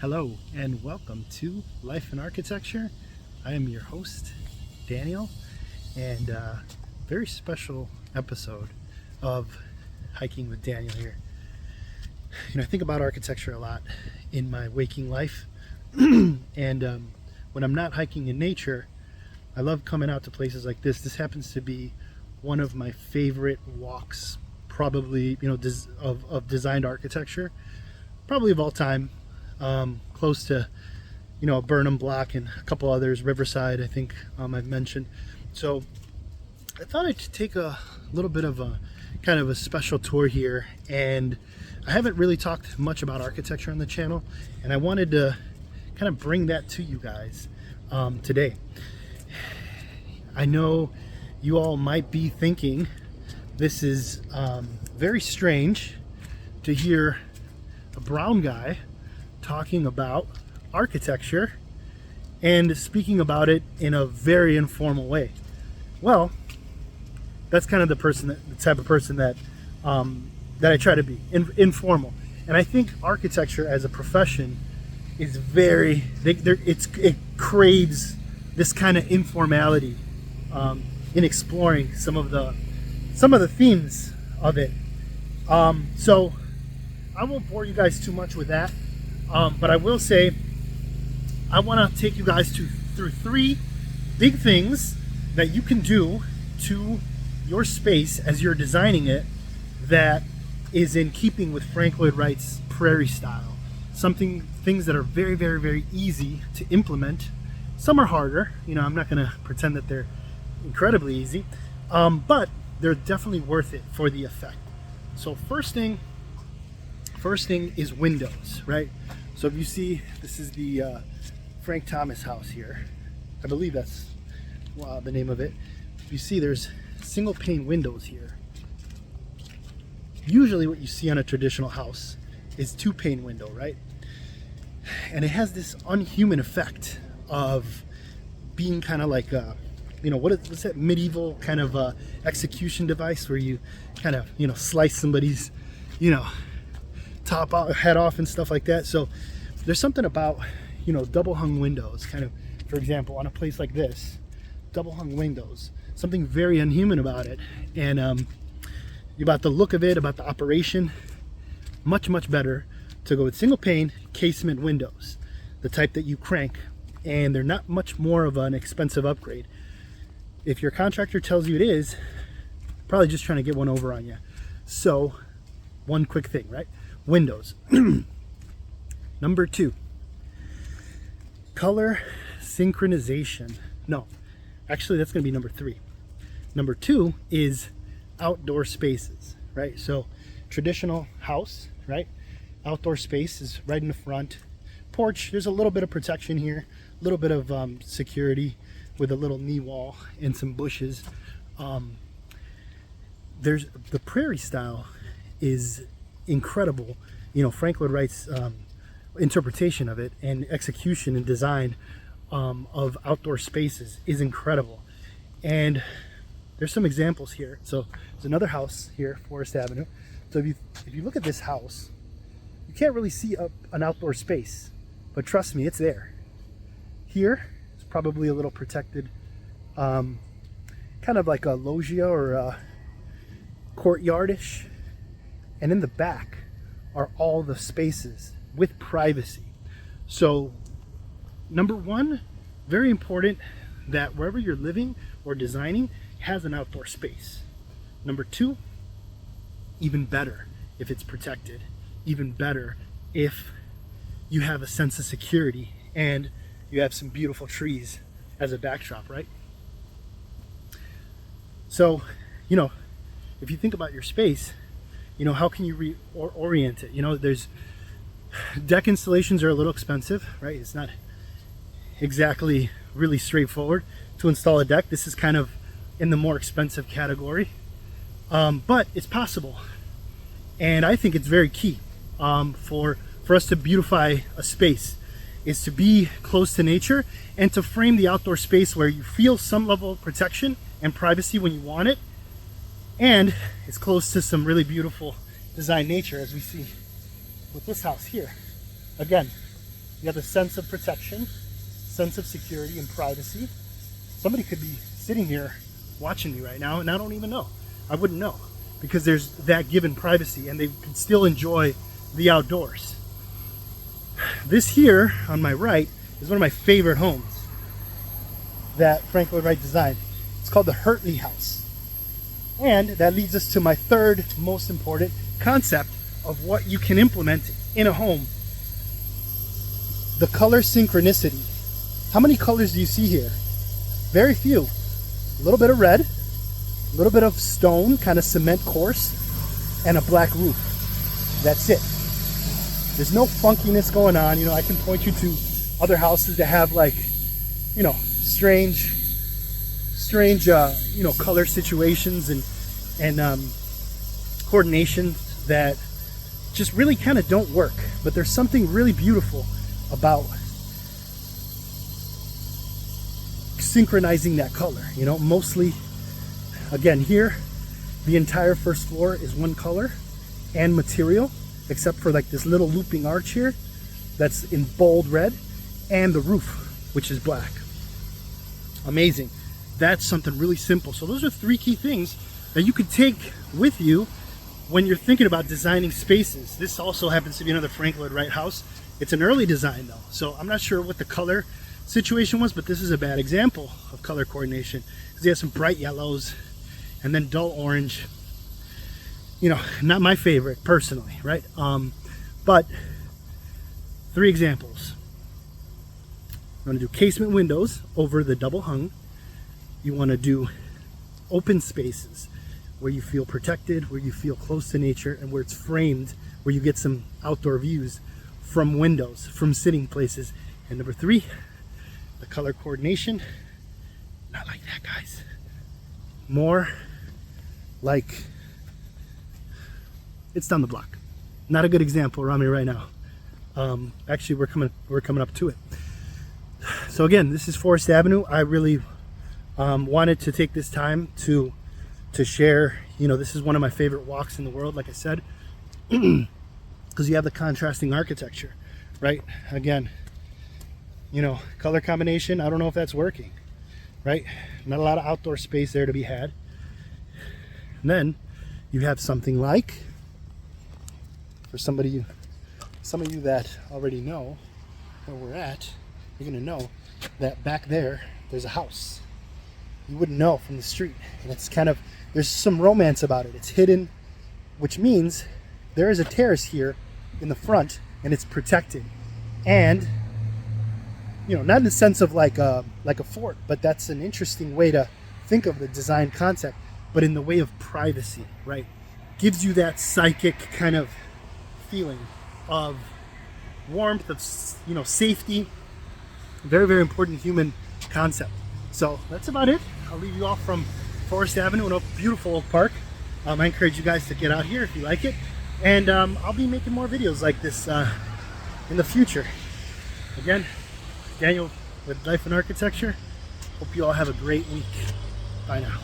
Hello and welcome to Life in Architecture. I am your host, Daniel, and very special episode of Hiking with Daniel here. I think about architecture a lot in my waking life, and when I'm not hiking in nature, I love coming out to places like this. This happens to be one of my favorite walks, probably, of designed architecture, probably of all time. Close to, a Burnham Block and a couple others, Riverside, I think I've mentioned. So I thought I'd take a little bit of a kind of a special tour here, and I haven't really talked much about architecture on the channel, and I wanted to kind of bring that to you guys today. I know you all might be thinking this is very strange to hear a brown guy talking about architecture and speaking about it in a very informal way. Well, that's kind of the type of person that I try to be, informal. And I think architecture as a profession is it craves this kind of informality in exploring some of the themes of it. So I won't bore you guys too much with that. But I will say, I want to take you guys through three big things that you can do to your space as you're designing it that is in keeping with Frank Lloyd Wright's prairie style. Things that are very, very, very easy to implement. Some are harder. I'm not going to pretend that they're incredibly easy, but they're definitely worth it for the effect. So first thing is windows, right? So if you see, this is the Frank Thomas house here. I believe that's the name of it. You see there's single pane windows here. Usually what you see on a traditional house is two pane window, right? And it has this unhuman effect of being kind of like what's that medieval kind of execution device where you kind of slice somebody's head off and stuff like that. So there's something about double hung windows, kind of, for example, on a place like this, double hung windows, something very unhuman about it. And about the look of it, about the operation, much better to go with single pane casement windows, the type that you crank, and they're not much more of an expensive upgrade. If your contractor tells you it is, probably just trying to get one over on you. So one quick thing, right? Windows. Number 2, color synchronization. No, actually that's going to be number 3. Number 2 is outdoor spaces, right? So traditional house, right? Outdoor space is right in the front. Porch, there's a little bit of protection here, a little bit of security with a little knee wall and some bushes. There's the prairie style is incredible. Frank Lloyd Wright's interpretation of it and execution and design of outdoor spaces is incredible. And there's some examples here. So there's another house here, Forest Avenue. So if you look at this house, you can't really see an outdoor space, but trust me, it's there. Here, it's probably a little protected, kind of like a loggia or a courtyardish. And in the back are all the spaces with privacy. So number 1, very important that wherever you're living or designing has an outdoor space. Number 2, even better if it's protected, even better if you have a sense of security and you have some beautiful trees as a backdrop, right? So, if you think about your space, how can you reorient it? There's deck installations are a little expensive, right? It's not exactly really straightforward to install a deck. This is kind of in the more expensive category, but it's possible. And I think it's very key for us to beautify a space is to be close to nature and to frame the outdoor space where you feel some level of protection and privacy when you want it, and it's close to some really beautiful design nature, as we see with this house here. Again, You got the sense of protection, sense of security and privacy. Somebody could be sitting here watching me right now and I don't even know. I wouldn't know, because there's that given privacy and they can still enjoy the outdoors. This here on my right is one of my favorite homes that Frank Lloyd Wright designed. It's called the Hurtley House. And that leads us to my third most important concept of what you can implement in a home. The color synchronicity. How many colors do you see here? Very few. A little bit of red, a little bit of stone, kind of cement coarse, and a black roof. That's it. There's no funkiness going on. You know, I can point you to other houses that have, like, you know, strange you know, color situations and coordination that just really kind of don't work. But there's something really beautiful about synchronizing that color. You know, mostly, again, here the entire first floor is one color and material, except for like this little looping arch here that's in bold red, and the roof, which is black. Amazing. That's something really simple. So those are three key things that you could take with you when you're thinking about designing spaces. This also happens to be another Frank Lloyd Wright house. It's an early design though, so I'm not sure what the color situation was, but this is a bad example of color coordination, because he has some bright yellows and then dull orange. You know, not my favorite personally, right? But three examples. You want to do casement windows over the double hung. You want to do open spaces where you feel protected, where you feel close to nature, and where it's framed, where you get some outdoor views from windows, from sitting places. And number three, the color coordination. Not like that, guys. More like it's down the block. Not a good example around me right now. Actually, we're coming up to it. So again, this is Forest Avenue. I really wanted to take this time to share. You know, this is one of my favorite walks in the world, like I said, because you have the contrasting architecture, right? Again, you know, color combination, I don't know if that's working, right? Not a lot of outdoor space there to be had. And then you have something like, for some of you that already know where we're at, you're gonna know that back there's a house. You wouldn't know from the street, and it's kind of, there's some romance about it. It's hidden, which means there is a terrace here in the front, and it's protected. And you know, not in the sense of like a fort, but that's an interesting way to think of the design concept, but in the way of privacy, right? Gives you that psychic kind of feeling of warmth, of, you know, safety. Very, very important human concept. So that's about it. I'll leave you off from Forest Avenue in a beautiful Oak Park. I encourage you guys to get out here if you like it. And I'll be making more videos like this in the future. Again, Daniel with Life in Architecture. Hope you all have a great week. Bye now.